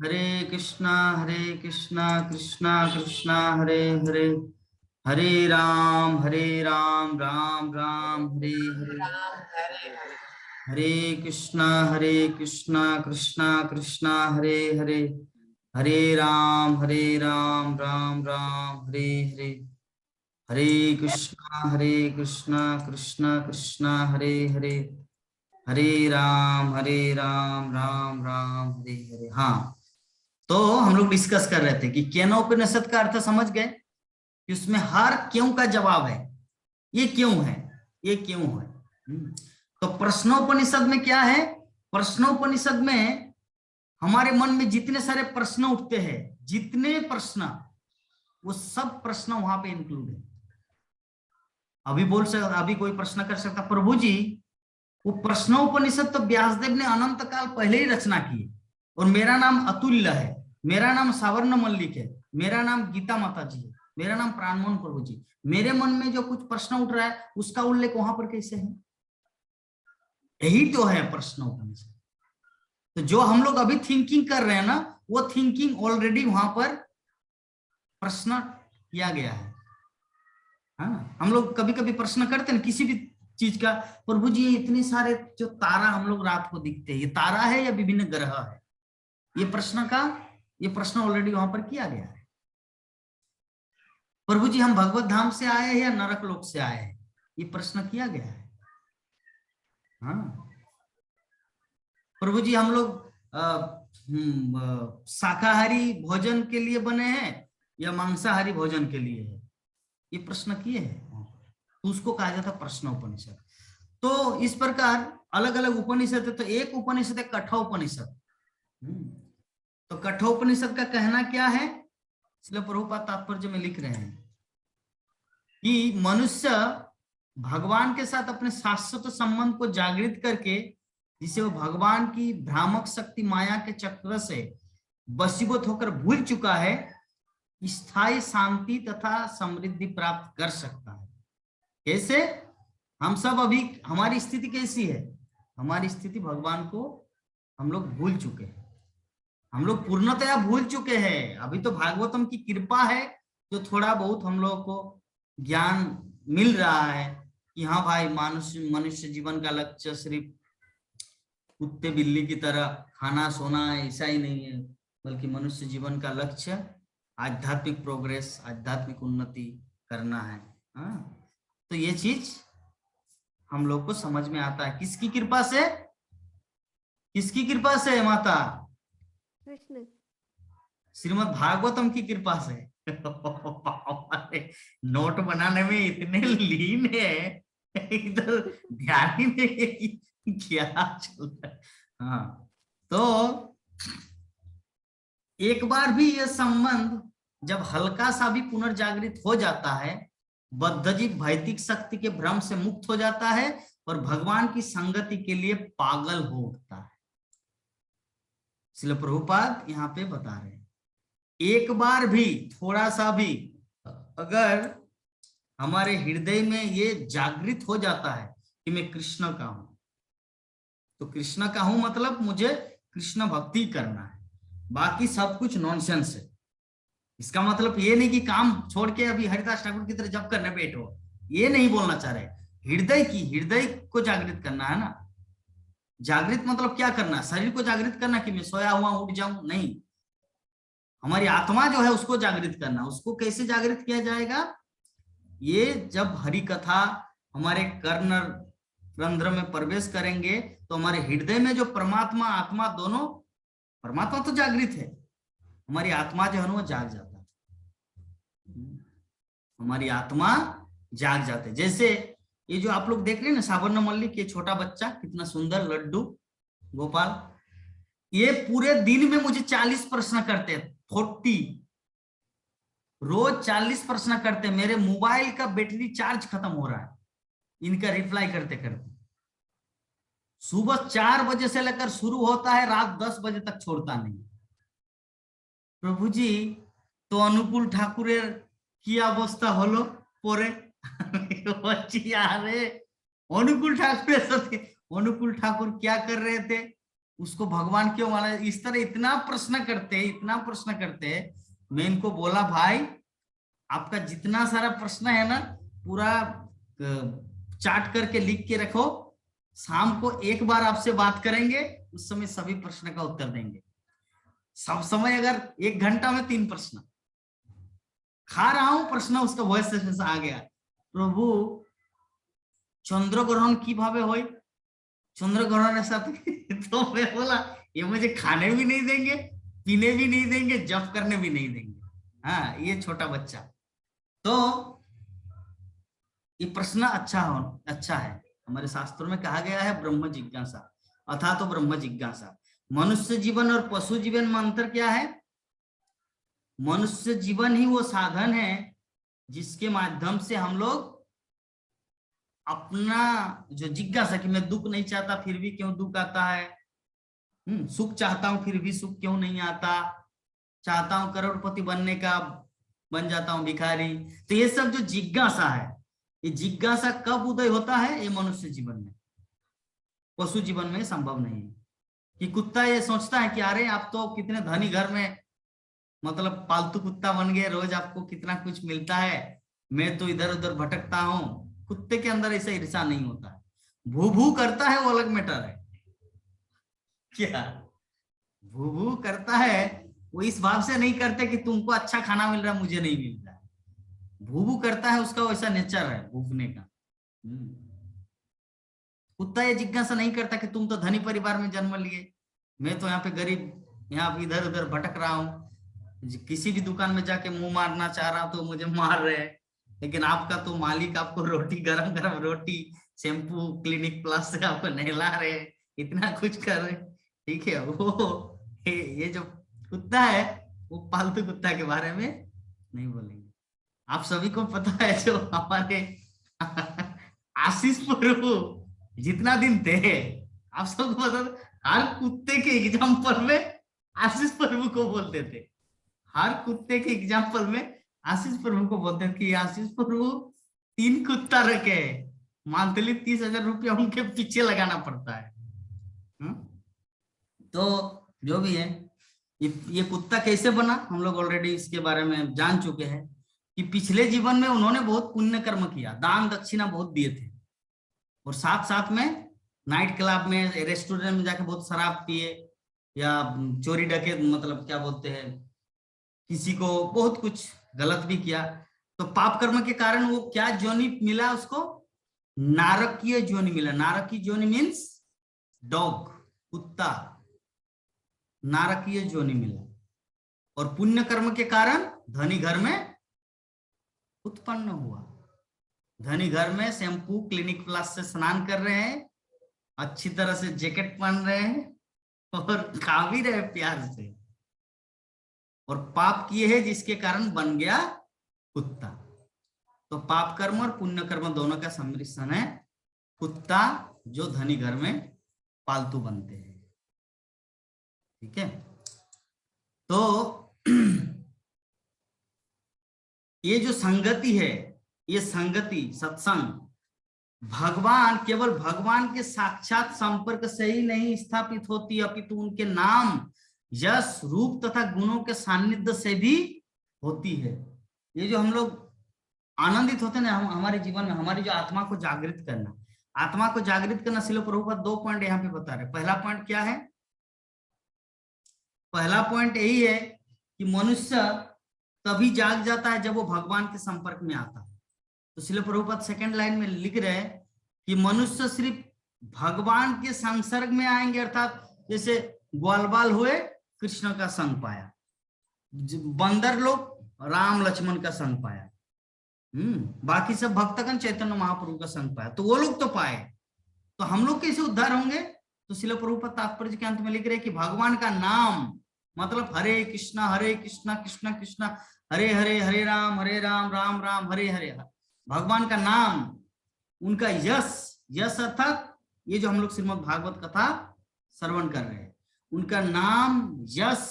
हरे कृष्णा कृष्णा कृष्णा हरे हरे, हरे राम राम राम हरे हरे, हरे कृष्णा कृष्णा कृष्णा हरे हरे, हरे राम राम राम हरे हरे, हरे कृष्णा कृष्णा कृष्णा हरे हरे, हरे राम राम राम हरे हरे। हाँ, तो हम लोग डिस्कस कर रहे थे कि केनोपनिषद का अर्थ समझ गए कि उसमें हर क्यों का जवाब है। ये क्यों है, ये क्यों है। तो प्रश्नोपनिषद में क्या है, प्रश्नोपनिषद में हमारे मन में जितने सारे प्रश्न उठते हैं, जितने प्रश्न, वो सब प्रश्न वहां पे इंक्लूड है। अभी कोई प्रश्न कर सकता, प्रभु जी वो प्रश्नोपनिषद तो व्यासदेव ने अनंत काल पहले ही रचना की, और मेरा नाम अतुल्य है, मेरा नाम सावर्ण मल्लिक है, मेरा नाम गीता माता जी है, मेरा नाम प्राणमोहन प्रभु जी, मेरे मन में जो कुछ प्रश्न उठ रहा है उसका उल्लेख वहां पर कैसे है। यही तो है प्रश्नोपनिषद। तो जो हम लोग अभी थिंकिंग कर रहे हैं ना, वो थिंकिंग ऑलरेडी वहां पर प्रश्न किया गया है। हाँ, हम लोग कभी कभी प्रश्न करते हैं किसी भी चीज का, प्रभु जी इतने सारे जो तारा हम लोग रात को दिखते हैं, ये तारा है या विभिन्न ग्रह है। ये प्रश्न ऑलरेडी वहां पर किया गया है। प्रभु जी हम भगवत धाम से आए हैं या नरक लोक से आए हैं, ये प्रश्न किया गया है। हाँ, प्रभु जी हम लोग शाकाहारी भोजन के लिए बने हैं या मांसाहारी भोजन के लिए है, ये प्रश्न किए हैं। तो उसको कहा जाता है प्रश्नोपनिषद। तो इस प्रकार अलग अलग उपनिषद है। तो एक उपनिषद है कठोपनिषद। तो कठोपनिषद का कहना क्या है, इसलिए प्रभुपाद तात्पर्य में लिख रहे हैं कि मनुष्य भगवान के साथ अपने शाश्वत संबंध को जागृत करके, जिसे वो भगवान की भ्रामक शक्ति माया के चक्र से वशीभूत होकर भूल चुका है, स्थायी शांति तथा समृद्धि प्राप्त कर सकता है। कैसे? हम सब अभी, हमारी स्थिति कैसी है, हमारी स्थिति भगवान को हम लोग भूल चुके हैं, हम लोग पूर्णतया भूल चुके हैं। अभी तो भागवतम की कृपा है जो थोड़ा बहुत हम लोगों को ज्ञान मिल रहा है कि हाँ भाई, मनुष्य जीवन का लक्ष्य सिर्फ कुत्ते बिल्ली की तरह खाना सोना ऐसा ही नहीं है, बल्कि मनुष्य जीवन का लक्ष्य आध्यात्मिक प्रोग्रेस, आध्यात्मिक उन्नति करना है। हाँ, तो ये चीज हम लोग को समझ में आता है। किसकी कृपा से, किसकी कृपा से माता? कृष्ण। श्रीमद् भागवतम की कृपा से। नोट बनाने में इतने लीन है, इधर ध्यान ही नहीं है कि क्या चल रहा है। हाँ, तो एक बार भी यह संबंध जब हल्का सा भी पुनर्जागृत हो जाता है, बद्धजीव भौतिक शक्ति के भ्रम से मुक्त हो जाता है और भगवान की संगति के लिए पागल हो उठता है। इसलिए प्रभुपाद यहाँ पे बता रहे हैं, एक बार भी, थोड़ा सा भी अगर हमारे हृदय में ये जागृत हो जाता है कि मैं कृष्ण का हूं, तो कृष्ण का हूं मतलब मुझे कृष्ण भक्ति करना है, बाकी सब कुछ नॉनसेंस है। इसका मतलब ये नहीं कि काम छोड़ के अभी हरिदास ठाकुर की तरह जप करने बैठो, ये नहीं बोलना चाह रहे। हृदय को जागृत करना है ना। जागृत मतलब क्या करना, शरीर को जागृत करना कि मैं सोया हुआ उठ जाऊं, नहीं। हमारी आत्मा जो है उसको जागृत करना। उसको कैसे जागृत किया जाएगा? ये जब हरि कथा हमारे कर्ण रंध्र में प्रवेश करेंगे तो हमारे हृदय में जो परमात्मा आत्मा दोनों, परमात्मा तो जागृत है, हमारी आत्मा जो है वो जाग जाता है, हमारी आत्मा जाग जाते। जैसे ये जो आप लोग देख रहे हैं ना सावर्ण मल्लिक, ये छोटा बच्चा कितना सुंदर लड्डू गोपाल, ये पूरे दिन में मुझे 40 प्रश्न करते हैं, 40 रोज 40 प्रश्न करते। मेरे मोबाइल का बैटरी चार्ज खत्म हो रहा है इनका रिप्लाई करते करते। सुबह 4 बजे से लेकर शुरू होता है, रात 10 बजे तक छोड़ता नहीं। प्रभु जी तो अनुकूल ठाकुरेर की अवस्था हलो परे। अनुकूल ठाकुर क्या कर रहे थे? उसको भगवान क्यों माना, इस तरह इतना प्रश्न करते हैं, इतना प्रश्न करते हैं। मैं इनको बोला भाई आपका जितना सारा प्रश्न है ना पूरा चार्ट करके लिख के रखो, शाम को एक बार आपसे बात करेंगे, उस समय सभी प्रश्न का उत्तर देंगे। सब समय अगर 1 घंटा में 3 प्रश्न, खा रहा हूं प्रश्न उसका वॉइस आ गया, प्रभु चंद्र ग्रहण কিভাবে হয়, चंद्र ग्रहण साथ तो मैं बोला ये मुझे खाने भी नहीं देंगे, पीने भी नहीं देंगे, जप करने भी नहीं देंगे। हाँ ये छोटा बच्चा। तो ये प्रश्न अच्छा है। हमारे शास्त्रों में कहा गया है ब्रह्म जिज्ञासा, अथा तो ब्रह्म जिज्ञासा। मनुष्य जीवन और पशु जीवन में अंतर क्या है? मनुष्य जीवन ही वो साधन है जिसके माध्यम से हम लोग अपना जो जिज्ञासा कि मैं दुख नहीं चाहता फिर भी क्यों दुख आता है, सुख चाहता हूं फिर भी सुख क्यों नहीं आता, चाहता हूं करोड़पति बनने का, बन जाता हूं भिखारी। तो ये सब जो जिज्ञासा है, ये जिज्ञासा कब उदय होता है? ये मनुष्य जीवन में, पशु जीवन में संभव नहीं है। कि कुत्ता ये सोचता है कि अरे आप तो कितने धनी घर में मतलब पालतू कुत्ता बन गए, रोज आपको कितना कुछ मिलता है, मैं तो इधर उधर भटकता हूं। कुत्ते के अंदर ऐसा ईर्ष्या नहीं होता है। भू भू करता है वो अलग मैटर है। क्या भू भू करता है वो इस भाव से नहीं करते कि तुमको अच्छा खाना मिल रहा है मुझे नहीं मिल रहा है। भू भू करता है, उसका वैसा नेचर है भूखने का। कुत्ता ये जिज्ञासा नहीं करता कि तुम तो धनी परिवार में जन्म लिए, मैं तो यहाँ पे गरीब, यहाँ पे इधर उधर भटक रहा हूँ, किसी भी दुकान में जाके मुंह मारना चाह रहा हूं तो मुझे मार रहे हैं। लेकिन आपका तो मालिक आपको रोटी, गरम गरम रोटी, शैम्पू, क्लिनिक प्लस से आपको नहला रहे, इतना कुछ कर रहे। ठीक है, वो ये जो कुत्ता है वो पालतू कुत्ता के बारे में नहीं बोलेंगे। आप सभी को पता है जो हमारे आशीष प्रभु जितना दिन थे, आप सबको पता, हर कुत्ते के एग्जाम्पल में आशीष प्रभु को बोलते थे। हर कुत्ते के एग्जाम्पल में आशीष प्रभु को बोलते हैं कि आशीष प्रभु 3 कुत्ता रखे, मंथली 30,000 रुपया उनके पीछे लगाना पड़ता है। तो जो भी है, ये कुत्ता कैसे बना हम लोग ऑलरेडी इसके बारे में जान चुके हैं कि पिछले जीवन में उन्होंने बहुत पुण्य कर्म किया, दान दक्षिणा बहुत दिए थे, और साथ साथ में नाइट क्लब में, रेस्टोरेंट में जाके बहुत शराब पिए, या चोरी डकैत मतलब क्या बोलते हैं, किसी को बहुत कुछ गलत भी किया। तो पाप कर्म के कारण वो क्या जोनि मिला उसको? नारकीय जोनि मिला। नारकीय जोनि मीन्स डॉग, कुत्ता, नारकीय जोनि मिला। और पुण्य कर्म के कारण धनी घर में उत्पन्न हुआ। धनी घर में शैम्पू, क्लिनिक प्लस से स्नान कर रहे हैं, अच्छी तरह से जैकेट पहन रहे हैं और खा भी रहे प्यार से, और पाप किए हैं जिसके कारण बन गया कुत्ता। तो पाप कर्म और पुण्य कर्म दोनों का सम्मिश्रण है कुत्ता, जो धनी घर में पालतू बनते हैं। ठीक है, तो ये जो संगति है, ये संगति सत्संग भगवान, केवल भगवान के साक्षात संपर्क से ही नहीं स्थापित होती, अपितु उनके नाम, यश, रूप तथा गुणों के सानिध्य से भी होती है। ये जो हम लोग आनंदित होते हैं ना हमारे जीवन में, हमारी जो आत्मा को जागृत करना, आत्मा को जागृत करना, श्रील प्रभुपाद 2 पॉइंट यहाँ पे बता रहे। पहला पॉइंट क्या है? पहला पॉइंट यही है कि मनुष्य तभी जाग जाता है जब वो भगवान के संपर्क में आता है। तो श्रील प्रभुपाद सेकंड लाइन में लिख रहे हैं कि मनुष्य सिर्फ भगवान के संसर्ग में आएंगे, अर्थात जैसे ग्वाल बाल हुए कृष्ण का संग पाया, बंदर लोग राम लक्ष्मण का संग पाया, बाकी सब भक्तगण चैतन्य महाप्रभु का संग पाया, तो वो लोग तो पाए। तो हम लोग कैसे उद्धार होंगे? तो श्रील प्रभुपाद तात्पर्य के अंत में लिख रहे हैं कि भगवान का नाम, मतलब हरे कृष्णा कृष्ण कृष्ण हरे हरे, हरे राम राम राम हरे हरे। भगवान का नाम, उनका यश, यश अर्थात ये जो हम लोग श्रीमद् भागवत कथा श्रवण कर रहे हैं, उनका नाम, यश,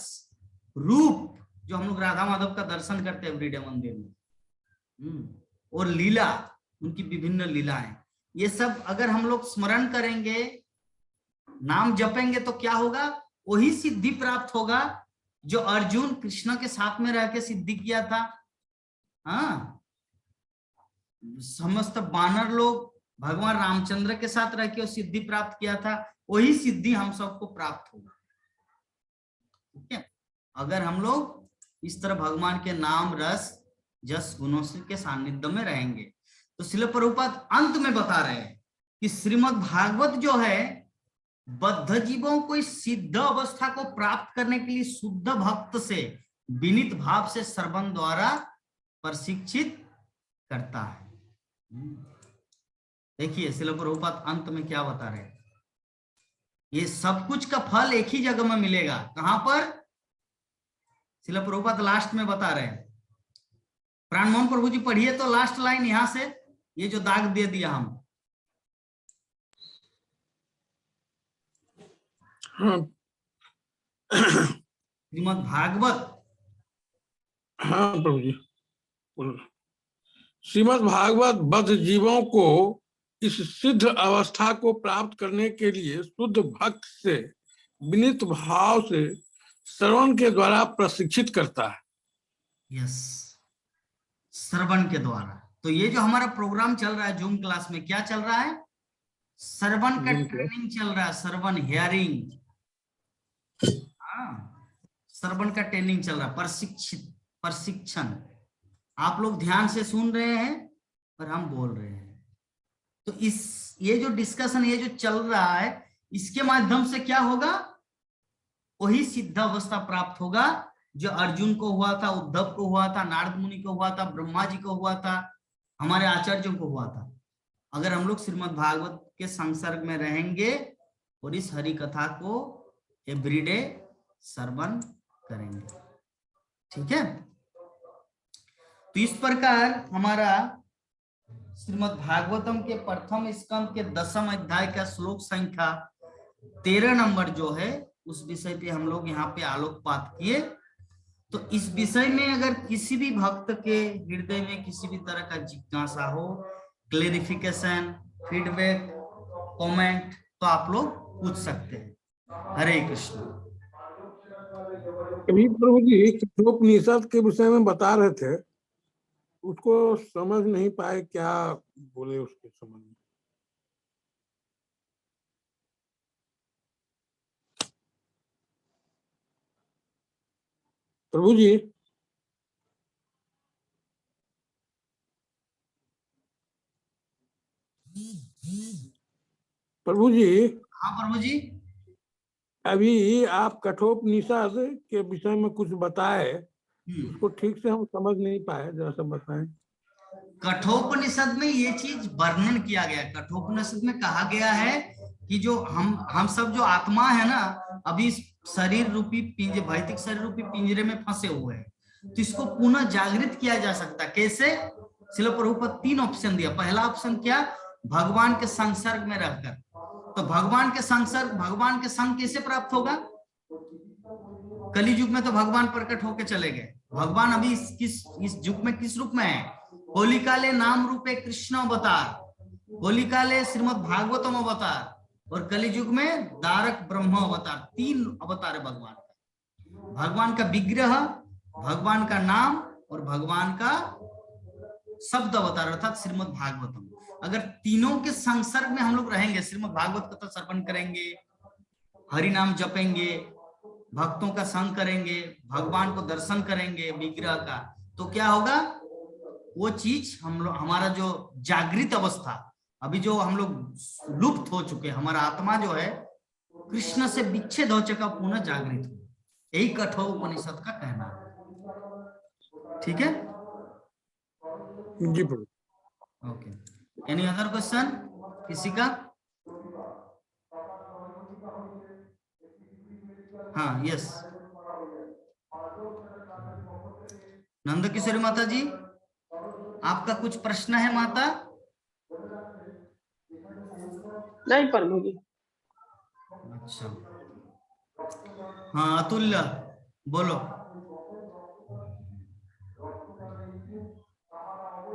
रूप, जो हम लोग राधा माधव का दर्शन करते हैं एवरीडे मंदिर में, और लीला, उनकी विभिन्न लीलाएं, ये सब अगर हम लोग स्मरण करेंगे नाम जपेंगे तो क्या होगा? वही सिद्धि प्राप्त होगा जो अर्जुन कृष्ण के साथ में रह के सिद्धि किया था। हाँ, समस्त वानर लोग भगवान रामचंद्र के साथ रह के सिद्धि प्राप्त किया था, वही सिद्धि हम सबको प्राप्त होगा। ठीक है, अगर हम लोग इस तरह भगवान के नाम रस जस गुणों के सानिध्य में रहेंगे। तो श्रील प्रभुपाद अंत में बता रहे हैं कि श्रीमद् भागवत जो है बद्ध जीवों को इस सिद्ध अवस्था को प्राप्त करने के लिए शुद्ध भक्त से विनीत भाव से श्रवण द्वारा प्रशिक्षित करता है। देखिए श्रील प्रभुपाद अंत में क्या बता रहे हैं, ये सब कुछ का फल एक ही जगह में मिलेगा। कहां पर? श्रील प्रभुपाद लास्ट में बता रहे हैं। प्राणमोहन प्रभु जी पढ़िए तो लास्ट लाइन यहां से, ये जो दाग दे दिया हम। हाँ श्रीमद् भागवत। हाँ प्रभु जी, श्रीमद् भागवत बद्ध जीवों को इस सिद्ध अवस्था को प्राप्त करने के लिए शुद्ध भक्त से विनीत भाव से श्रवण के द्वारा प्रशिक्षित करता है। यस, श्रवण के द्वारा। तो ये जो हमारा प्रोग्राम चल रहा है जूम क्लास में, क्या चल रहा है? श्रवण का ट्रेनिंग चल रहा है, श्रवण हियरिंग। हाँ, श्रवण का ट्रेनिंग चल रहा है, प्रशिक्षण। आप लोग ध्यान से सुन रहे हैं और हम बोल रहे हैं। तो ये जो डिस्कशन, ये जो चल रहा है, इसके माध्यम से क्या होगा? वही सिद्ध अवस्था प्राप्त होगा जो अर्जुन को हुआ था, उद्धव को हुआ था, नारद मुनि को हुआ था, ब्रह्मा जी को हुआ था, हमारे आचार्यों को हुआ था। अगर हम लोग श्रीमद् भागवत के संसर्ग में रहेंगे और इस हरि कथा को एवरीडे श्रवण करेंगे। ठीक है, तो इस प्रकार हमारा श्रीमद् भागवतम के प्रथम स्कंद के 10वें अध्याय का श्लोक संख्या 13 नंबर जो है, उस विषय पे हम लोग यहाँ पे आलोकपात किए। तो इस विषय में अगर किसी भी भक्त के हृदय में किसी भी तरह का जिज्ञासा हो, क्लेरिफिकेशन, फीडबैक, कमेंट, तो आप लोग पूछ सकते हैं। हरे कृष्ण। अभी प्रभु जी कठोपनिषद के विषय में बता रहे थे, उसको समझ नहीं पाए, क्या बोले उसके संबंध में? प्रभु जी, प्रभु जी। हाँ प्रभु जी। अभी आप कठोपनिषद के विषय में कुछ बताए, उसको ठीक से हम समझ नहीं पाए, जरा सा बताएं। कठोपनिषद में ये चीज वर्णन किया गया। कठोपनिषद में कहा गया है कि जो हम सब जो आत्मा है ना, अभी इस शरीर रूपी पिंजरे, भौतिक शरीर रूपी पिंजरे में फंसे हुए हैं, तो इसको पुनः जागृत किया जा सकता है। कैसे? श्रील प्रभुपाद 3 ऑप्शन दिया। पहला ऑप्शन क्या? भगवान के संसर्ग में रहकर। तो भगवान के संसर्ग, भगवान के संग कैसे प्राप्त होगा? कली युग में तो भगवान प्रकट होके चले गए। भगवान अभी इस युग में किस रूप में है? होली काले नाम रूपे कृष्ण अवतार, होली काले श्रीमद् भागवतम अवतार, और कली युग में दारक ब्रह्म अवतार। 3 अवतार है भगवान का। भगवान का विग्रह, भगवान का नाम और भगवान का शब्द अवतार अर्थात श्रीमद् भागवतम। अगर तीनों के संसर्ग में हम लोग रहेंगे, श्रीमद् भागवत कथा श्रवण करेंगे, हरि नाम जपेंगे, भक्तों का संग करेंगे, भगवान को दर्शन करेंगे विग्रह का, तो क्या होगा? वो चीज हम लोग, हमारा जो जागृत अवस्था, अभी जो हम लोग लुप्त हो चुके, हमारा आत्मा जो है कृष्ण से विच्छेद हो चुका, पुनः जागृत हो। यही कठोपनिषद का कहना है। ठीक है जी प्रभु। ओके, एनी अदर क्वेश्चन किसी का? हाँ, यस, नंद किशोरी माता जी, आपका कुछ प्रश्न है माता? नहीं प्रभु जी। अच्छा, हाँ अतुल्य बोलो।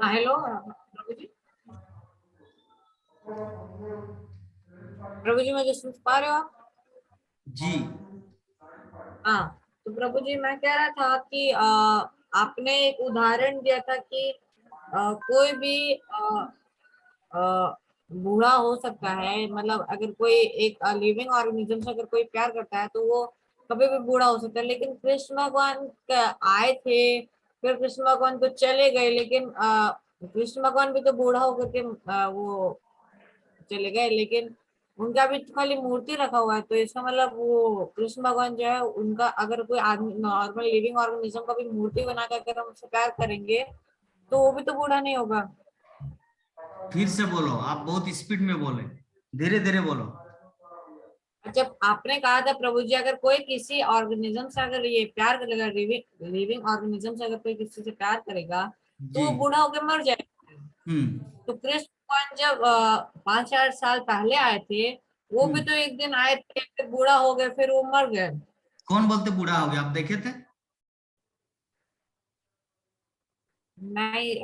हेलो प्रभु जी, मुझे सुन पा रहे हो आप? जी हाँ, तो प्रभु जी मैं कह रहा था कि आपने एक उदाहरण दिया था कि कोई भी बूढ़ा हो सकता है, मतलब अगर कोई एक लिविंग ऑर्गेनिज्म से अगर कोई प्यार करता है तो वो कभी भी बूढ़ा हो सकता है। लेकिन कृष्ण भगवान आए थे, फिर कृष्ण भगवान तो चले गए, लेकिन कृष्ण भगवान भी तो बूढ़ा होकर के वो चले गए, लेकिन उनका भी खाली मूर्ति रखा हुआ है। तो इसका मतलब वो कृष्ण भगवान जो है उनका, अगर कोई आदमी नॉर्मल लिविंग ऑर्गेनिज्म का भी मूर्ति बना कर अगर हम उससे प्यार करेंगे तो वो भी तो बूढ़ा नहीं होगा। फिर से बोलो, आप बहुत स्पीड में बोले, धीरे धीरे बोलो। जब आपने कहा था प्रभु जी अगर कोई किसी ऑर्गेनिज्म से अगर ये प्यार करेगा, लिविंग ऑर्गेनिज्म से अगर कोई किसी से प्यार करेगा तो जी वो बूढ़ा होकर मर जाएगा। तो कृष्ण भगवान जब 5-4 साल पहले आए थे, वो भी तो एक दिन आए थे, फिर बूढ़ा हो गए, फिर वो मर गए। कौन बोलते बूढ़ा हो गया? आप देखे थे? नहीं,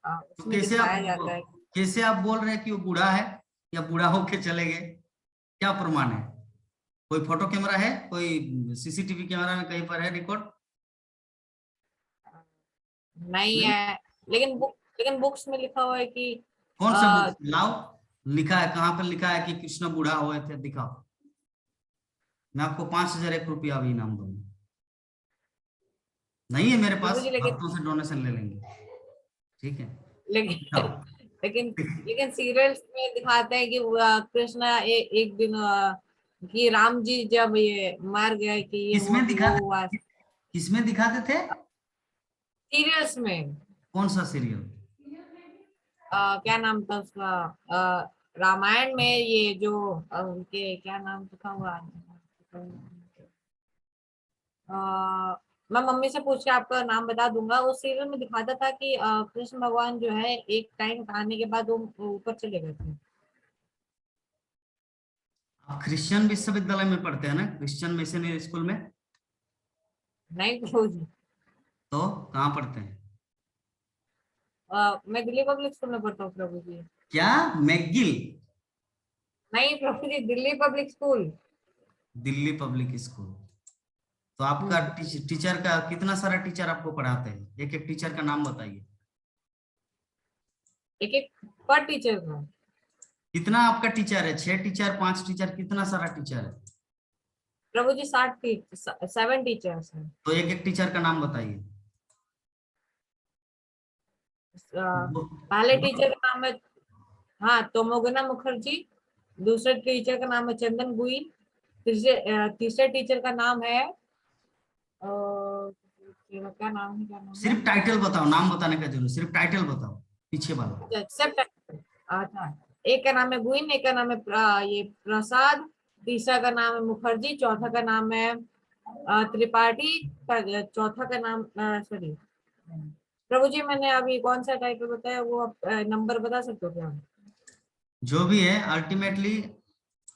तो उसमें दिखाया जाता है। कैसे आप बोल रहे हैं कि वो बूढ़ा है या बूढ़ा होके चले गए? क्या प्रमाण है? कोई फोटो कैमरा है, कोई सीसीटीवी कैमरा में कहीं पर है रिकॉर्ड? नहीं है, लेकिन बुक्स में लिखा हुआ है कि कौन सा बुक लाओ, लिखा है कहाँ पर? लिखा है कि कृष्ण बूढ़ा हुए थे, दिखाओ। मैं आपको 5,001 रुपया अभी इनाम दूंगा। नहीं है मेरे पास, भक्तों से डोनेशन ले लेंगे, ठीक है? लेकिन लेकिन लेकिन सीरियल्स में दिखाते हैं कि कृष्ण एक दिन कि राम जी जब ये मर गए कि ये किसमें हुआ किसमें दिखाते थे? सीरियल्स में। कौन सा सीरियल? क्या नाम था उसका, रामायण में ये जो उनके क्या नाम था हुआ, मैं मम्मी से पूछ के आपका नाम बता दूंगा। उस सीरियल में दिखाता था कि कृष्ण भगवान जो है एक टाइम आने के बाद वो ऊपर चले गए थे। आप क्रिश्चियन विश्वविद्यालय में पढ़ते हैं ना, क्रिश्चियन मिशनरी स्कूल में? नहीं प्रभु जी, तो कहाँ पढ़ते हैं? मैं दिल्ली पब्लिक स्कूल में पढ़ता हूँ प्रभु जी। क्या मैगिल? नहीं Prabhu ji, Delhi public school. Delhi public school. तो आपका टीचर का कितना सारा टीचर आपको पढ़ाते हैं? एक एक टीचर का नाम बताइए। एक एक पर टीचर का? कितना आपका टीचर है? 6 टीचर, 5 टीचर, कितना सारा टीचर है? प्रभु जी 7 टीचर्स हैं। तो एक एक टीचर का नाम बताइए। पहले टीचर का नाम है, हाँ, तोमोगना मुखर्जी। दूसरे टीचर का नाम है चंदन गुइल। तीसरे टीचर का नाम है क्या नाम है? सिर्फ टाइटल बताओ, नाम बताने का जरूरत, सिर्फ टाइटल बताओ पीछे वाला। अच्छा, एक का नाम है गुइन, एक का नाम है ये प्रसाद, तीसरा का नाम है मुखर्जी, चौथा का नाम है त्रिपाठी, चौथा का नाम सॉरी प्रभु जी, मैंने अभी कौन सा टाइटल बताया वो आप नंबर बता सकते हो क्या? जो भी है, अल्टीमेटली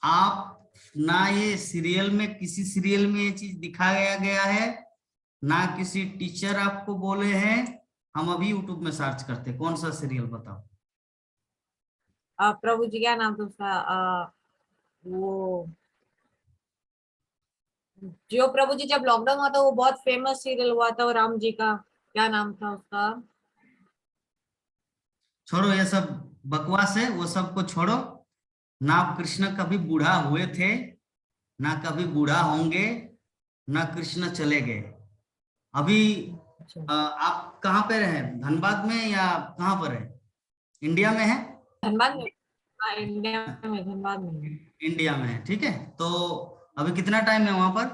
आप ना ये सीरियल में, किसी सीरियल में ये चीज दिखाया गया है, ना किसी टीचर आपको बोले हैं। हम अभी यूट्यूब में सर्च करते, कौन सा सीरियल बताओ। प्रभु जी क्या नाम था उसका, वो जो प्रभु जी जब लॉकडाउन हुआ था वो बहुत फेमस सीरियल हुआ था, वो राम जी का क्या नाम था उसका? छोड़ो ये सब बकवास है, वो सब को छोड़ो। ना कृष्ण कभी बूढ़ा हुए थे, ना कभी बूढ़ा होंगे, ना कृष्ण चले गए। अभी आप कहाँ पे रहे? धनबाद में या कहाँ पर है? इंडिया में है? धनबाद में। हाँ, इंडिया में, धनबाद में। इंडिया में है, ठीक है। तो अभी कितना टाइम है वहां पर?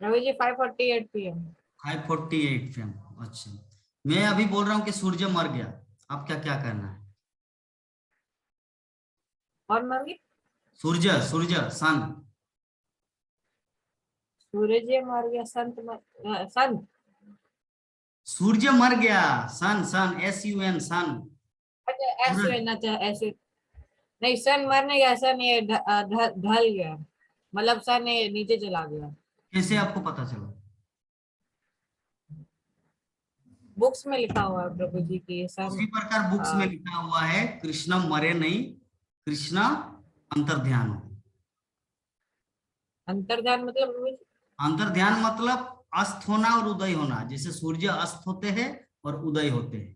रवि जी 5:48 PM। 5:48 PM। अच्छा, मैं अभी बोल रहा हूँ कि सूर्य मर गया, आपका क्या कहना है? और मर गई? सूर्य, सूर्य, सन। सूरज मर गया, संत सूर्य मर गया, सन, सन, SUN, सन। अच्छा, ऐसे सूरज। रहना चाहिए, ऐसे नहीं। सन मरने गया, सन ये ढल गया, मतलब सन ये नीचे चला गया। कैसे आपको पता चला? बुक्स में लिखा हुआ है प्रभु जी की सन। उसी प्रकार बुक्स में लिखा हुआ है, कृष्ण मरे नहीं, कृष्ण अंतर्ध्यान हो। अंतर्ध्यान मतलब प्रभु जी? अंतर्ध्यान मतलब अस्त होना और उदय होना, जैसे सूर्य अस्त होते हैं और उदय होते हैं,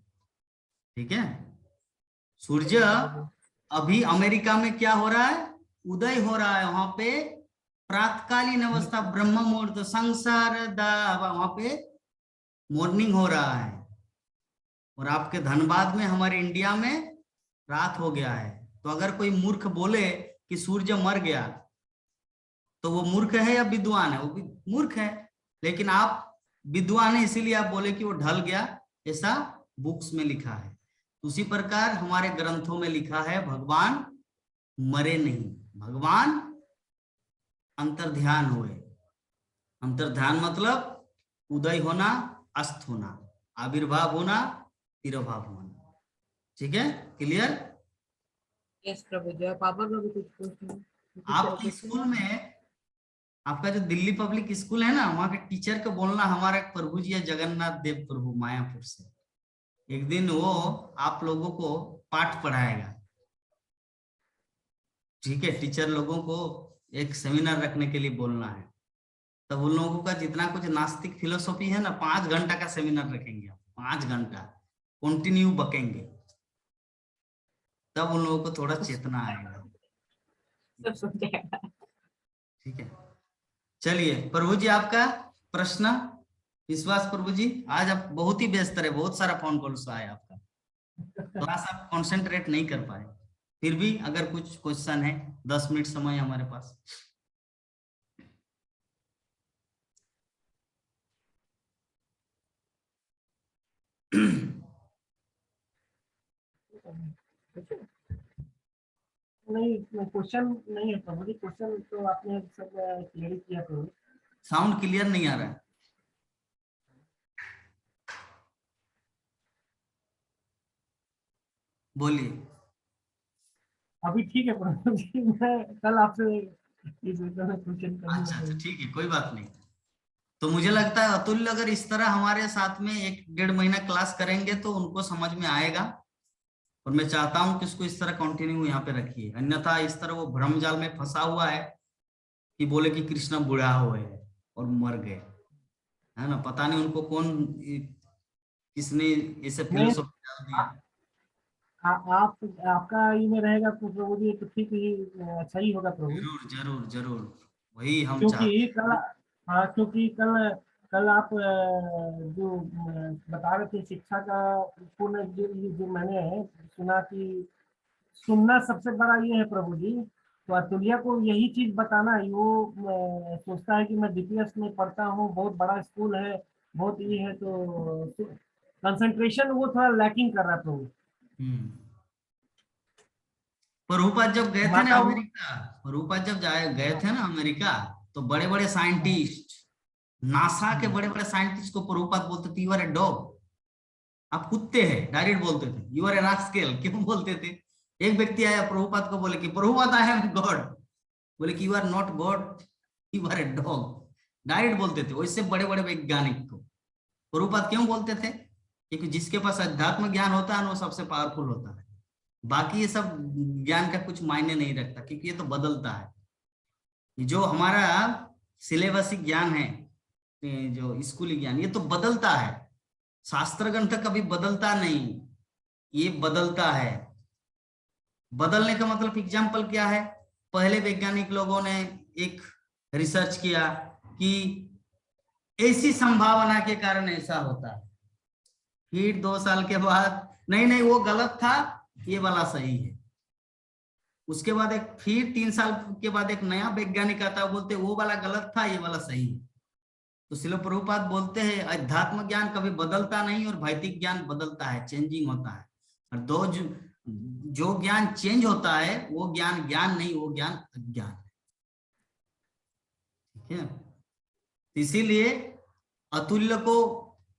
ठीक है। सूर्य अभी अमेरिका में क्या हो रहा है, उदय हो रहा है, वहां पे प्रातकालीन अवस्था ब्रह्म मुहूर्त संसार वहां पे मॉर्निंग हो रहा है। और आपके धनबाद में हमारे इंडिया में रात हो गया है। तो अगर कोई मूर्ख बोले कि सूर्य मर गया, तो वो मूर्ख है या विद्वान है? वो भी मूर्ख है। लेकिन आप विद्वान है इसीलिए आप बोले कि वो ढल गया, ऐसा बुक्स में लिखा है। उसी प्रकार हमारे ग्रंथों में लिखा है भगवान मरे नहीं, भगवान अंतर्ध्यान हुए। अंतर्ध्यान मतलब उदय होना, अस्त होना, आविर्भाव होना, तिरोभाव होना। ठीक है, क्लियर? यस प्रभु जी। और पापा को भी कुछ पूछना? आपके स्कूल में, आपका जो दिल्ली पब्लिक स्कूल है ना, वहां के टीचर को बोलना हमारा एक प्रभु जी है जगन्नाथ देव प्रभु मायापुर से, एक दिन वो आप लोगों को पाठ पढ़ाएगा। ठीक है, टीचर लोगों को एक सेमिनार रखने के लिए बोलना है। तब उन लोगों का जितना कुछ नास्तिक फिलोसॉफी है ना, 5 घंटा का सेमिनार रखेंगे, 5 घंटा कंटिन्यू बकेंगे, तब उन लोगों को थोड़ा चेतना आएगा। सब सुन जाएगा। ठीक है, चलिए प्रभु जी आपका प्रश्न। विश्वास प्रभु जी आज आप बहुत ही व्यस्त रहे, बहुत सारा फोन कॉल्स आया आपका, क्लास आप कंसंट्रेट नहीं कर पाए। फिर भी अगर कुछ क्वेश्चन है, 10 मिनट समय हमारे पास। नहीं, क्वेश्चन नहीं है प्रभु जी, क्वेश्चन तो आपने सब क्लियर किया प्रभु। साउंड क्लियर नहीं आ रहा है, बोलिए। अभी ठीक है प्रभु जी, मैं कल आपसे इस विषय में क्वेश्चन अच्छा करूंगा। ठीक है, कोई बात नहीं। तो मुझे लगता है अतुल्य अगर इस तरह हमारे साथ में 1-1.5 महीना क्लास करेंगे तो उनको समझ में आएगा। और मैं चाहता हूं कि उसको इस तरह कंटिन्यू यहाँ पे रखिए, अन्यथा इस तरह वो भ्रम जाल में फंसा हुआ है कि बोले कि कृष्ण बूढ़ा हुए और मर गए, है ना। पता नहीं उनको कौन किसने ऐसे नहीं, फिलोसॉफी डाल दिया। आप आपका ये में रहेगा तो प्रभु जी तो ठीक ही अच्छा ही होगा प्रभु। जरूर जरूर जरूर, वही हम क्योंकि चाहते कल, हैं। हाँ क्योंकि कल कल आप जो बता रहे थे शिक्षा का पूर्ण, जो मैंने सुना कि सुनना सबसे बड़ा ये है प्रभु जी। तो अतुलिया को यही चीज बताना है, वो सोचता है कि मैं डीपीएस में पढ़ता हूँ, बहुत बड़ा स्कूल है, बहुत ये है, तो कंसंट्रेशन वो थोड़ा लैकिंग कर रहा है प्रभु। हम्म। प्रभुपाद जब गए थे ना माता वो, अमेरिका, प्रभुपाद जब गए थे ना अमेरिका, तो बड़े बड़े साइंटिस्ट, नासा के बड़े बड़े साइंटिस्ट को प्रभुपाद बोलते थे यू आर ए डॉग, आप कुत्ते हैं, डायरेक्ट बोलते थे। यू आर ए रास्केल, क्यों बोलते थे? एक व्यक्ति आया प्रभुपाद को बोले कि प्रभुपाद आई एम गॉड, बोले कि you are not God, you are a dog, direct बोलते थे। वैसे बड़े बड़े वैज्ञानिक को प्रभुपाद क्यों बोलते थे? क्योंकि जिसके पास अध्यात्म ज्ञान होता है वो सबसे पावरफुल होता है, बाकी ये सब ज्ञान का कुछ मायने नहीं रखता, क्योंकि ये तो बदलता है। जो हमारा सिलेबसी ज्ञान है, जो स्कूली ज्ञान, ये तो बदलता है। शास्त्र ग्रंथ कभी बदलता नहीं, ये बदलता है। बदलने का मतलब एग्जाम्पल क्या है? पहले वैज्ञानिक लोगों ने एक रिसर्च किया कि ऐसी संभावना के कारण ऐसा होता है, फिर 2 साल के बाद नहीं नहीं वो गलत था, ये वाला सही है। उसके बाद एक फिर 3 साल के बाद एक नया वैज्ञानिक आता है, बोलते वो वाला गलत था, ये वाला सही है। तो श्रील प्रभुपाद बोलते हैं अध्यात्म ज्ञान कभी बदलता नहीं और भौतिक ज्ञान बदलता है, चेंजिंग होता है। और जो ज्ञान चेंज होता है वो ज्ञान ज्ञान नहीं, वो ज्ञान अज्ञान है। ठीक है, इसीलिए अतुल्य को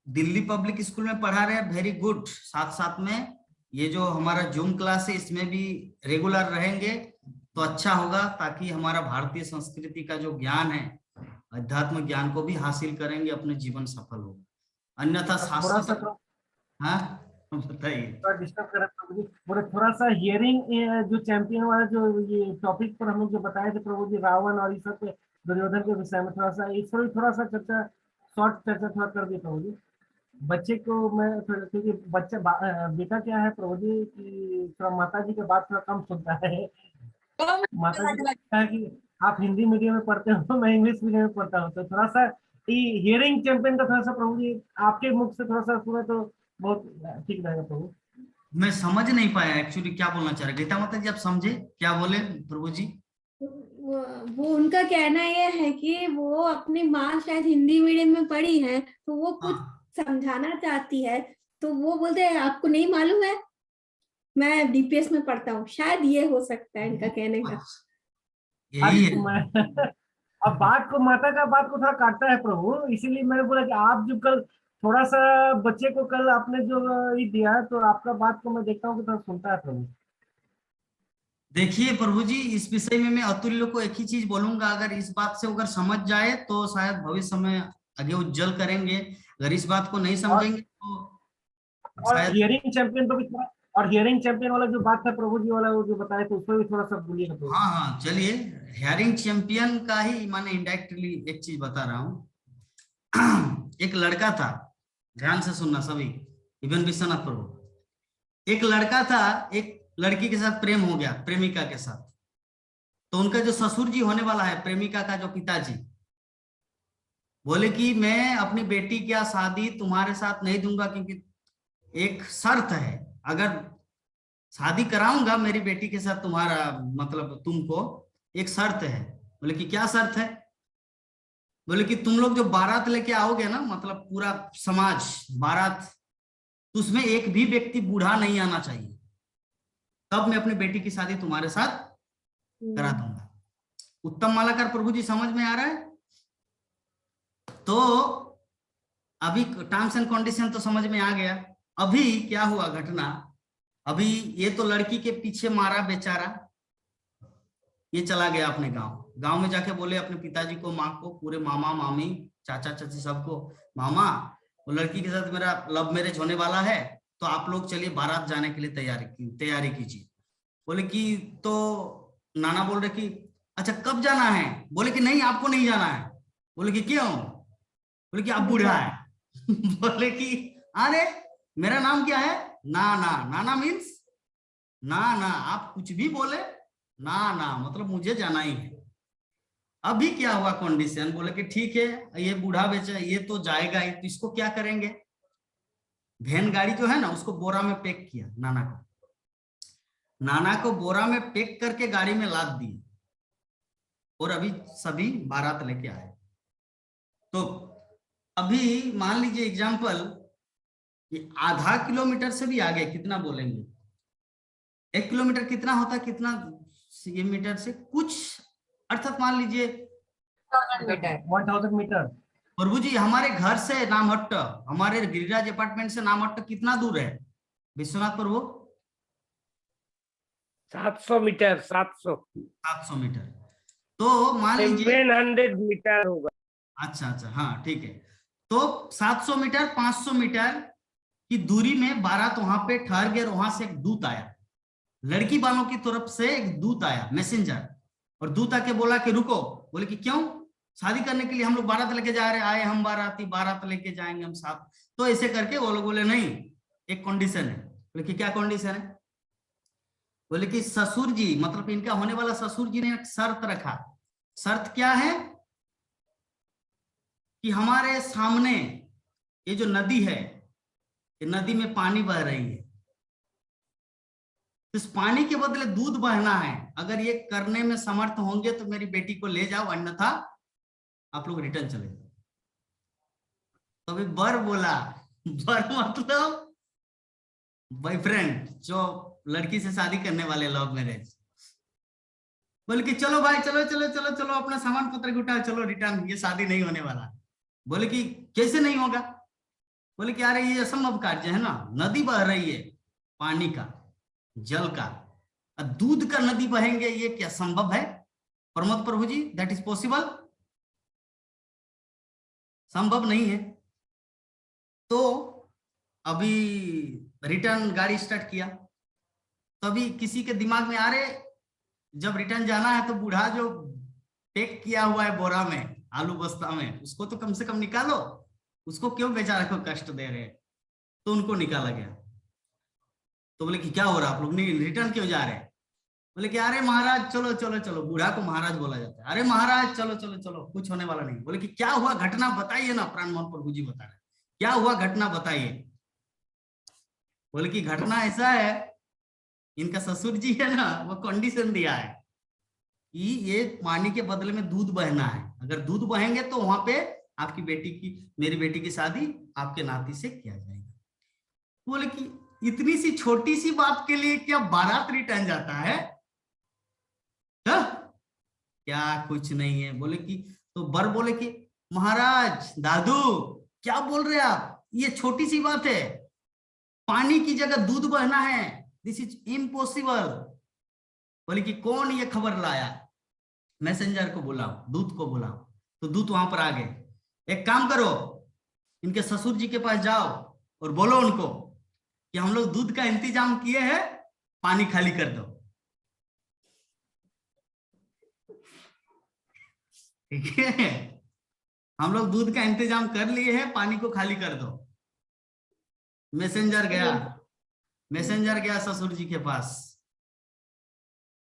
दिल्ली पब्लिक स्कूल में पढ़ा रहे हैं, वेरी गुड। साथ साथ में ये जो हमारा जूम क्लास है इसमें भी रेगुलर रहेंगे तो अच्छा होगा, ताकि हमारा भारतीय संस्कृति का जो ज्ञान है, अध्यात्म ज्ञान को भी हासिल करेंगे, अपने जीवन सफल हो। अन्यथा थोड़ा सा शास्त्र, हाँ बताइए। डिस्टर्ब कर रहा प्रभु जी, बोले थोड़ा सा हियरिंग जो चैंपियन वाला जो ये टॉपिक पर हमें जो बताए थे प्रभु जी, रावण और ये सब पे दुर्योधन के विषय में थोड़ा सा इस पर भी थोड़ा सा चर्चा, शॉर्ट चर्चा थोड़ा कर देता हूँ जी। बच्चे को मैं क्योंकि बेटा क्या है प्रभु जी कि थोड़ा माता जी के बात थोड़ा कम सुनता है। माता जी कहता है कि आप हिंदी मीडियम में पढ़ते हो, मैं इंग्लिश मीडियम में पढ़ता हूँ, तो थोड़ा सा हियरिंग चैंपियन का थोड़ा सा प्रभु जी आपके मुख से थोड़ा सा सुने तो बहुत ठीक रहेगा प्रभु। मैं समझ नहीं पाया एक्चुअली क्या बोलना चाह रहे गीता माता जी, आप समझे क्या बोले प्रभु जी? वो उनका कहना यह है कि वो अपनी माँ शायद हिंदी मीडियम में पढ़ी है, तो वो कुछ समझाना चाहती है, तो वो बोलते हैं आपको नहीं मालूम है मैं डीपीएस में पढ़ता हूँ, शायद ये हो सकता है इनका कहने का। यही है। अब बात को माता का बात को थोड़ा काटता है प्रभु, इसीलिए मैंने बोला कि आप जो कल थोड़ा सा बच्चे को कल आपने जो ये दिया है, तो आपका बात को मैं देखता हूँ कि थोड़ा सुनता है प्रभु। देखिए प्रभु जी, इस विषय में मैं अतुल्य को एक ही चीज बोलूंगा, अगर इस बात से अगर समझ जाए तो शायद भविष्य में आगे उज्जवल करेंगे, अगर इस बात को नहीं समझेंगे तो और शायद। हियरिंग चैंपियन को भी थोड़ा, और हियरिंग चैंपियन वाला जो बात था प्रभु जी वाला वो जो बताया, तो उस पर भी थोड़ा सा बोलिएगा प्रभु। हाँ हाँ चलिए, हेयरिंग चैंपियन का ही माने इनडायरेक्टली एक चीज बता रहा हूँ। एक लड़का था, ध्यान से सुनना सभी, इवन विश्वनाथ प्रभु। एक लड़का था, एक लड़की के साथ प्रेम हो गया, प्रेमिका के साथ। तो उनका जो ससुर जी होने वाला है, प्रेमिका का जो पिताजी, बोले कि मैं अपनी बेटी की शादी तुम्हारे साथ नहीं दूंगा, क्योंकि एक शर्त है, अगर शादी कराऊंगा मेरी बेटी के साथ तुम्हारा मतलब तुमको, एक शर्त है। बोले कि क्या शर्त है? बोले कि तुम लोग जो बारात लेके आओगे ना, मतलब पूरा समाज बारात, तो उसमें एक भी व्यक्ति बूढ़ा नहीं आना चाहिए, तब मैं अपनी बेटी की शादी तुम्हारे साथ करा दूंगा। उत्तम मालाकार प्रभु जी, समझ में आ रहा है? तो अभी टर्म्स एंड कंडीशन तो समझ में आ गया। अभी क्या हुआ घटना, अभी ये तो लड़की के पीछे मारा बेचारा, ये चला गया अपने गांव में जाके बोले अपने पिताजी को, माँ को, पूरे मामा मामी चाचा चाची सबको, मामा वो लड़की के साथ मेरा लव मैरिज होने वाला है, तो आप लोग चलिए बारात जाने के लिए तैयारी कीजिए। बोले कि तो नाना बोल रहे कि अच्छा कब जाना है? बोले कि नहीं आपको नहीं जाना है। बोले कि क्यों? बोले कि आप बूढ़ा है। बोले कि अरे मेरा नाम क्या है? नाना। नाना मीन्स ना, आप कुछ भी बोले ना, मतलब मुझे जाना ही है। अभी क्या हुआ कंडीशन, बोले कि ठीक है, ये बूढ़ा बेचा, ये तो जाएगा ही, तो इसको क्या करेंगे? वैन गाड़ी जो है ना, उसको बोरा में पैक किया, नाना को बोरा में पैक करके गाड़ी में लाद दिए, और अभी सभी बारात लेके आए। तो अभी मान लीजिए एग्जाम्पल, कि आधा किलोमीटर से भी आगे कितना बोलेंगे, 1 किलोमीटर कितना होता है, कितना ये मीटर से कुछ, अर्थात मान लीजिए 1000 मीटर। प्रभु जी, हमारे घर से नामहट्ट, हमारे गिरिराज अपार्टमेंट से नामहट्ट कितना दूर है विश्वनाथ प्रभु? 700 मीटर। 700 मीटर। तो मान लीजिए 700 मीटर होगा। अच्छा, हाँ ठीक है। तो 700 मीटर 500 मीटर की दूरी में बारात वहां पे ठहर गए, वहां से एक दूत आया, लड़की वालों की तरफ से एक दूत आया, मैसेंजर, और दूत आके बोला कि रुको। बोले कि क्यों? शादी करने के लिए हम लोग बारात लेके जा रहे, आए हम बाराती, बारात लेके जाएंगे हम साथ। तो ऐसे करके वो लोग बोले नहीं, एक कंडीशन है। बोले कि क्या कंडीशन है? बोले कि ससुर जी, मतलब इनका होने वाला ससुर जी ने एक शर्त रखा। शर्त क्या है? कि हमारे सामने ये जो नदी है, ये नदी में पानी बह रही है, इस पानी के बदले दूध बहना है, अगर ये करने में समर्थ होंगे तो मेरी बेटी को ले जाओ, अन्यथा आप लोग रिटर्न चले जाओ। तो अभी बर बोला, बर मतलब बॉयफ्रेंड, जो लड़की से शादी करने वाले, लव मैरिज। बोले कि चलो भाई, चलो चलो चलो चलो, अपना सामान पत्र उठाओ, चलो रिटर्न, ये शादी नहीं होने वाला। बोले कि कैसे नहीं होगा? बोले कि अरे ये असंभव कार्य है ना, नदी बह रही है पानी का, जल का, दूध का नदी बहेंगे, ये क्या संभव है Pramod Prabhu ji? That is possible? संभव नहीं है। तो अभी रिटर्न गाड़ी स्टार्ट किया, तो अभी किसी के दिमाग में आ रहे, जब रिटर्न जाना है तो बूढ़ा जो पैक किया हुआ है बोरा में, आलू बस्ता में, उसको तो कम से कम निकालो, उसको क्यों बेचारा को कष्ट दे रहे? तो उनको निकाला गया। तो बोले कि क्या हो रहा, आप लोग नहीं रिटर्न क्यों जा रहे? बोले कि अरे महाराज चलो चलो चलो, बूढ़ा को महाराज बोला जाता है, अरे महाराज चलो चलो चलो, कुछ होने वाला नहीं। बोले कि क्या हुआ, घटना बताइए ना। प्राण मोहन प्रभु जी बता रहे, क्या हुआ घटना बताइए। बोले कि घटना ऐसा है, इनका ससुर जी है ना, वो कंडीशन दिया है कि ये पानी के बदले में दूध बहना है, अगर दूध बहेंगे तो वहां पे आपकी बेटी की, मेरी बेटी की शादी आपके नाती से किया जाएगा। बोले कि इतनी सी छोटी सी बात के लिए क्या बारात रिटर्न जाता है? हा? क्या कुछ नहीं है। बोले कि तो बर बोले कि महाराज दादू क्या बोल रहे आप, ये छोटी सी बात है, पानी की जगह दूध बहना है, दिस इज इम्पॉसिबल। बोले कि कौन ये खबर लाया? मैसेंजर को बुलाओ, दूत को बुलाओ। तो दूत वहां पर आ गए। एक काम करो, इनके ससुर जी के पास जाओ और बोलो उनको कि हम लोग दूध का इंतजाम किए हैं, पानी खाली कर दो। ठीक है, हम लोग दूध का इंतजाम कर लिए हैं, पानी को खाली कर दो। मैसेंजर गया ससुर जी के पास।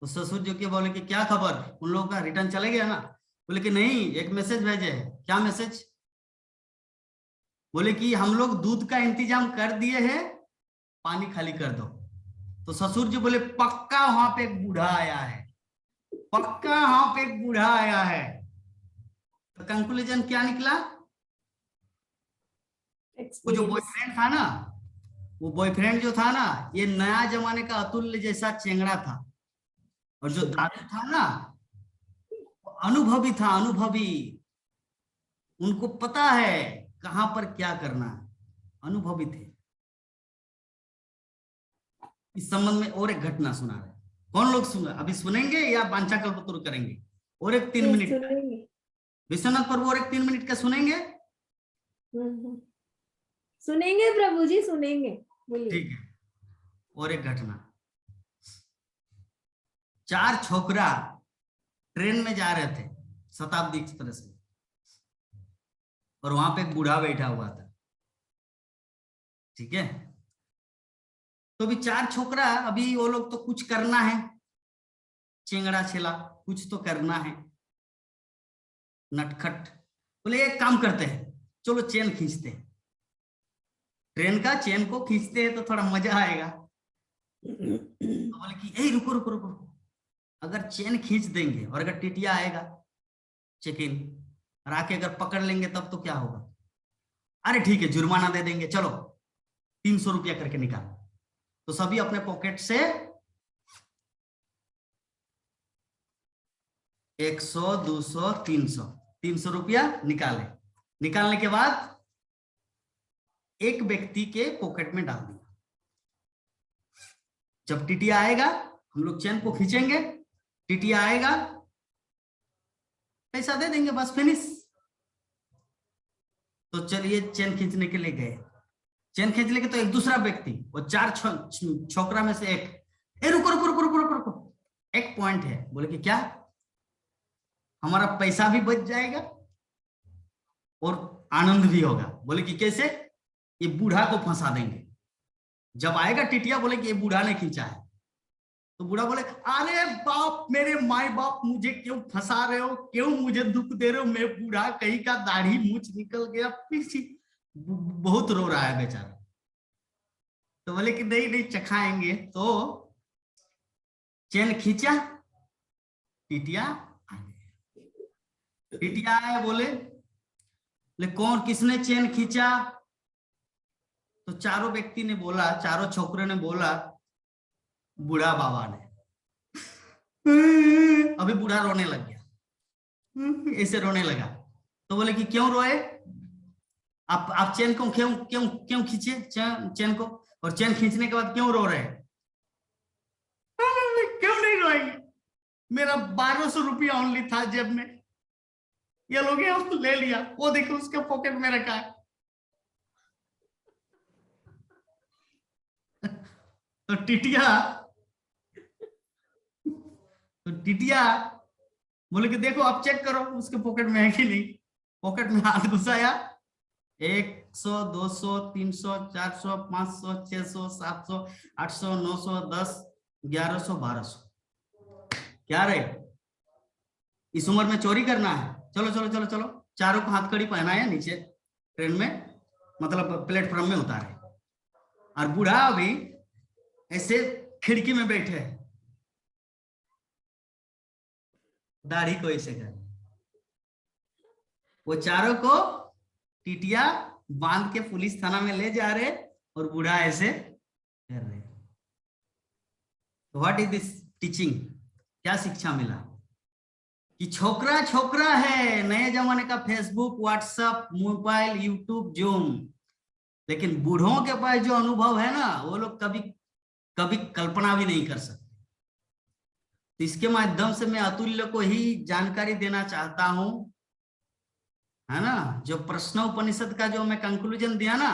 तो ससुर जी के बोले कि क्या खबर, उन लोगों का रिटर्न चले गया ना? बोले कि नहीं, एक मैसेज भेजे है। क्या मैसेज? बोले कि हम लोग दूध का इंतजाम कर दिए हैं, पानी खाली कर दो। तो ससुर जी बोले पक्का वहां पे एक बूढ़ा आया है, पक्का वहां पे एक बूढ़ा आया है। तो कंक्लूजन क्या निकला? वो जो बॉयफ्रेंड था ना, वो बॉयफ्रेंड जो था ना, ये नया जमाने का अतुल्य जैसा चेंगड़ा था। और जो दादू था ना, अनुभवी था, अनुभवी, उनको पता है कहां पर क्या करना है, अनुभवी थे। इस संबंध में और एक घटना सुना रहे। कौन लोग सुना, अभी सुनेंगे या वांछा कल्पतरु करेंगे? और एक 3 मिनट विश्वनाथ प्रभु, और एक 3 मिनट का सुनेंगे। सुनेंगे प्रभु जी, सुनेंगे, बोलिए। ठीक है, और एक घटना। 4 छोकरा ट्रेन में जा रहे थे शताब्दी एक्सप्रेस में, और वहां पे एक बूढ़ा बैठा हुआ था। ठीक है, तो भी 4 छोकरा, अभी वो लोग तो कुछ करना है, चेंगड़ा छेला कुछ तो करना है, नटखट। बोले एक काम करते हैं, चलो चेन खींचते हैं, ट्रेन का चेन को खींचते हैं तो थोड़ा मजा आएगा। तो बोले कि ए रुको रुको रुको, अगर चेन खींच देंगे और अगर टिटिया आएगा चेक इन और आके अगर पकड़ लेंगे तब तो क्या होगा? अरे ठीक है, जुर्माना दे देंगे, चलो 300 रुपया करके निकालो। तो सभी अपने पॉकेट से 100, 200, 300 रुपया निकाले। निकालने के बाद एक व्यक्ति के पॉकेट में डाल दिया। जब टिटिया आएगा हम लोग चेन को खींचेंगे, टिटिया आएगा पैसा दे देंगे, बस फिनिश। तो चलिए चेन खींचने के लिए गए। चेन खींच लेके तो एक दूसरा व्यक्ति, वो 4 छोकरा में से एक, ए रुको रुको रुको रुको रुको रुको, एक पॉइंट है। बोले कि क्या? हमारा पैसा भी बच जाएगा और आनंद भी होगा। बोले कि कैसे? ये बूढ़ा को फंसा देंगे, जब आएगा टिटिया बोले कि ये बूढ़ा ने खींचा है, तो बूढ़ा बोले अरे बाप, मेरे माई बाप, मुझे क्यों फंसा रहे हो, क्यों मुझे दुख दे रहे हो, मैं बूढ़ा, कहीं का दाढ़ी मूछ निकल गया, पीछे बहुत रो रहा है बेचारा। तो बोले कि नहीं नहीं चखाएंगे। तो चेन खींचा, टिटिया आ गया। टिटिया आए, बोले कौन, किसने चेन खींचा? तो चारों व्यक्ति ने बोला, चारों छोकरों ने बोला बूढ़ा बाबा ने। अभी बूढ़ा रोने लग गया, ऐसे रोने लगा। तो बोले कि क्यों रोए आप चेन को क्यों क्यों क्यों खींचे चेन को, और चेन खींचने के बाद क्यों रो रहे हैं? क्यों नहीं रोएंगे, मेरा 1200 रुपया ओनली था जेब में, ये लोग ले लिया, वो देखो उसके पॉकेट में रखा है। तो टिटिया बोले कि देखो आप चेक करो उसके पॉकेट में है कि नहीं। पॉकेट में हाथ घुसाया, 100, 200, 300, 400, 500, 600, 700, 800, 900, 10, 1100, 1200। क्या रे, इस उम्र में चोरी करना है? चलो चलो चलो चलो। चारों को हाथकड़ी पहनाया, नीचे ट्रेन में मतलब प्लेटफॉर्म में उतारे, और बूढ़ा अभी ऐसे खिड़की में बैठे है, दाढ़ी को ऐसे कर। वो चारों को टीटिया बांध के पुलिस थाना में ले जा रहे और बूढ़ा ऐसे कर रहे। What is this teaching? क्या शिक्षा मिला कि छोकरा छोकरा है, नए जमाने का Facebook, WhatsApp, mobile, YouTube, zoom, लेकिन बूढ़ों के पास जो अनुभव है ना, वो लोग कभी कभी कल्पना भी नहीं कर सकते। तो इसके माध्यम से मैं अतुल्य को ही जानकारी देना चाहता हूं, है ना। जो प्रश्न उपनिषद का जो मैं कंक्लूजन दिया ना,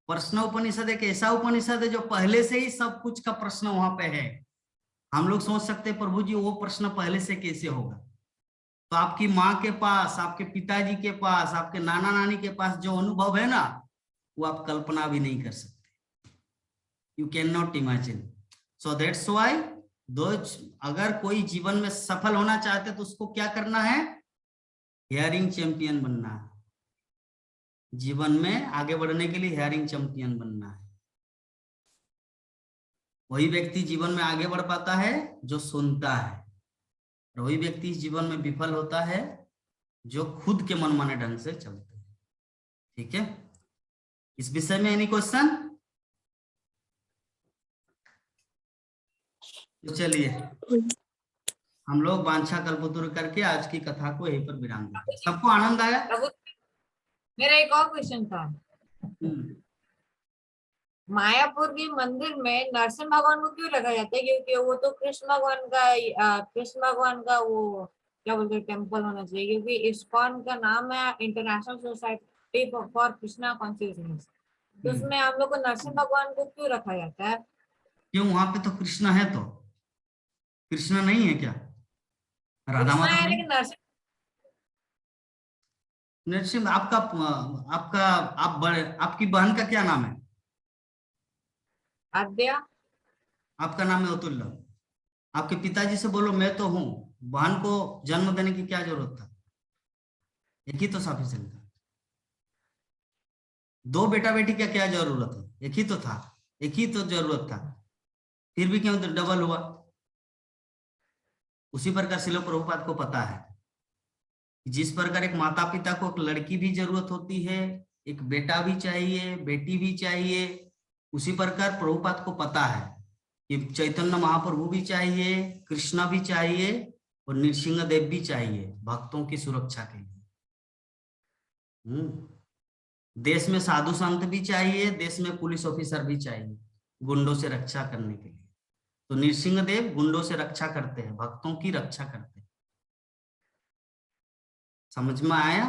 प्रश्न उपनिषद एक ऐसा उपनिषद है जो पहले से ही सब कुछ का प्रश्न वहां पे है। हम लोग सोच सकते हैं प्रभु जी वो प्रश्न पहले से कैसे होगा। तो आपकी माँ के पास, आपके पिताजी के पास, आपके नाना नानी के पास जो अनुभव है ना, वो आप कल्पना भी नहीं कर सकते। You can not imagine. So that's why अगर कोई जीवन में सफल होना चाहते तो उसको क्या करना है? हेयरिंग चैंपियन बनना है। जीवन में आगे बढ़ने के लिए हेयरिंग चैंपियन बनना है। वही व्यक्ति जीवन में आगे बढ़ पाता है जो सुनता है, और वही व्यक्ति जीवन में विफल होता है जो खुद के मनमाने ढंग से चलते हैं। ठीक है, इस विषय में एनी क्वेश्चन? तो चलिए हम लोग वांछा कल्पतरु करके आज की कथा को यहीं पर विराम देते हैं। सबको आनंद आया? मेरा एक और क्वेश्चन था। मायापुर के मंदिर में नरसिंह भगवान को क्यों रखा जाता है? क्योंकि वो तो कृष्ण भगवान का वो क्या बोलते हैं टेम्पल होना चाहिए, क्योंकि इस्कॉन का नाम है international society for Krishna consciousness. तो उसमें हम लोग को नरसिंह भगवान को क्यों रखा जाता है? क्यों? वहां पे तो कृष्ण है, तो कृष्ण नहीं है क्या? राधा माता है, लेकिन नरसिंह आपकी बहन का क्या नाम है? आद्या। आपका नाम है अतुल्य। आपके पिताजी से बोलो मैं तो हूं। बहन को जन्म देने की क्या जरूरत था? एक ही तो सफिशिएंट था। दो बेटा बेटी का क्या जरूरत है? एक ही तो था, एक ही तो जरूरत था, फिर भी क्यों डबल हुआ? उसी प्रकार श्रील प्रभुपाद को पता है जिस प्रकार एक माता पिता को एक लड़की भी जरूरत होती है, एक बेटा भी चाहिए, बेटी भी चाहिए, उसी प्रकार प्रभुपाद को पता है कि चैतन्य महाप्रभु भी चाहिए, कृष्णा भी चाहिए और नृसिंह देव भी चाहिए भक्तों की सुरक्षा के लिए। देश में साधु संत भी चाहिए, देश में पुलिस ऑफिसर भी चाहिए गुंडों से रक्षा करने के लिए। तो नृसिंह देव गुंडों से रक्षा करते हैं, भक्तों की रक्षा करते हैं। समझ में आया?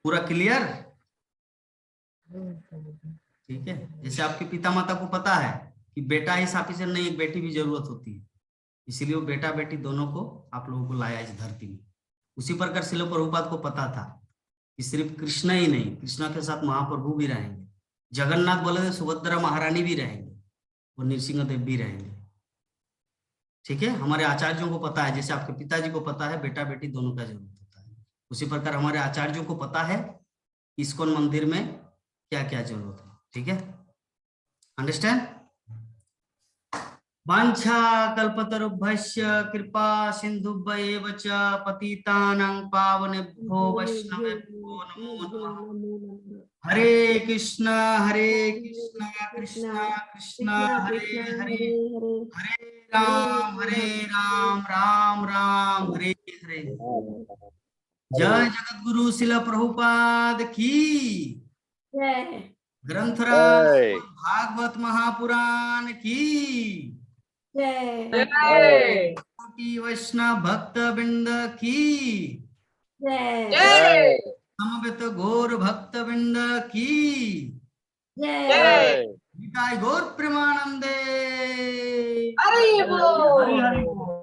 पूरा क्लियर? ठीक है। जैसे आपके पिता माता को पता है कि बेटा ही सफिशिएंट नहीं, एक बेटी भी जरूरत होती है, इसीलिए वो बेटा बेटी दोनों को आप लोगों को लाया इस धरती में। उसी प्रकार श्रील प्रभुपाद को पता था कि सिर्फ कृष्ण ही नहीं, कृष्ण के साथ महाप्रभु भी रहेंगे, जगन्नाथ बलदेव सुभद्रा महारानी भी रहेंगे और नृसिंह देव भी रहेंगे। ठीक है, हमारे आचार्यों को पता है, जैसे आपके पिताजी को पता है बेटा बेटी दोनों का जरूरत होता है, उसी प्रकार हमारे आचार्यों को पता है इस्कॉन मंदिर में क्या क्या जरूरत है। ठीक है, अंडरस्टैंड? वांछा कल्पतरुभ्यश्च कृपा सिन्धुभ्येव च पतितानां पावनेभ्यो वैष्णवेभ्यो नमो नमः। हरे कृष्णा कृष्णा कृष्णा हरे हरे, हरे राम राम राम हरे हरे। जय जगतगुरु श्रील प्रभुपाद की जय। ग्रंथराज भागवत महापुराण की जय। कोटि वैष्णव भक्त बिंद की जय। समवेत गौर भक्त बिंद की जय। गीताय गौर प्रेमानंदे। हरि बोल। हरि हरि बोल।